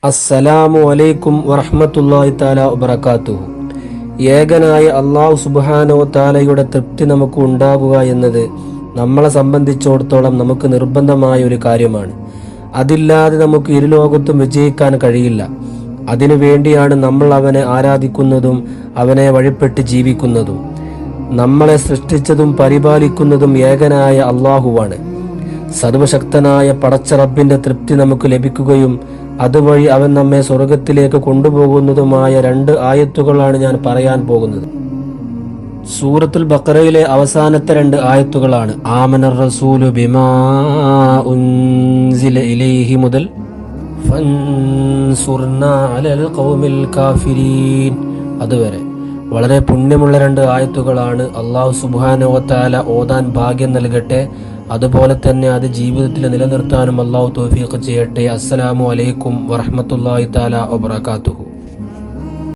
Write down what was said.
അസ്സലാമു അലൈക്കും വറഹ്മത്തുള്ളാഹി തആല വബറകാതുഹു. ഏകനായ അല്ലാഹു സുബ്ഹാനഹു വ തആലയുടെ തൃപ്തി നമുക്ക് ഉണ്ടാകുക എന്നത് നമ്മളെ സംബന്ധിച്ചിടത്തോളം നമുക്ക് നിർബന്ധമായ ഒരു കാര്യമാണ്. അതില്ലാതെ നമുക്ക് ഇരുലോകത്തും വിജയിക്കാൻ കഴിയില്ല. അതിനു വേണ്ടിയാണ് നമ്മൾ അവനെ ആരാധിക്കുന്നതും അവനെ വഴിപ്പെട്ട് ജീവിക്കുന്നതും. നമ്മളെ സൃഷ്ടിച്ചതും പരിപാലിക്കുന്നതും ഏകനായ അല്ലാഹുവാണ്. സർവശക്തനായ പടച്ച റബ്ബിന്റെ തൃപ്തി നമുക്ക് ലഭിക്കുകയും അതുവഴി അവൻ നമ്മെ സ്വർഗത്തിലേക്ക് കൊണ്ടുപോകുന്നതുമായ 2 ആയത്തുകളാണ് ഞാൻ പറയാൻ പോകുന്നത്. സൂറത്തുൽ ബഖറയിലെ അവസാനത്തെ 2 ആയത്തുകളാണ് ആമനർ റസൂലു ബിമാ ഉൻസില ഇലൈഹി മുതൽ ഫൻസുർനാ അലൽ ഖൗമിൽ കാഫിരീൻ അതുവരെ. വളരെ പുണ്യമുള്ള 2 ആയത്തുകളാണ്. അല്ലാഹു സുബ്ഹാനഹു വ തആല ഓതാൻ ഭാഗ്യം നൽകട്ടെ. അതുപോലെ തന്നെ അത് ജീവിതത്തിൽ നിലനിർത്താനും അല്ലാഹു തൗഫീഖ് ചെയ്യട്ടെ. അസ്സലാമു അലൈക്കും വറഹ്മത്തുള്ളാഹി തആല വബറകാതുഹു.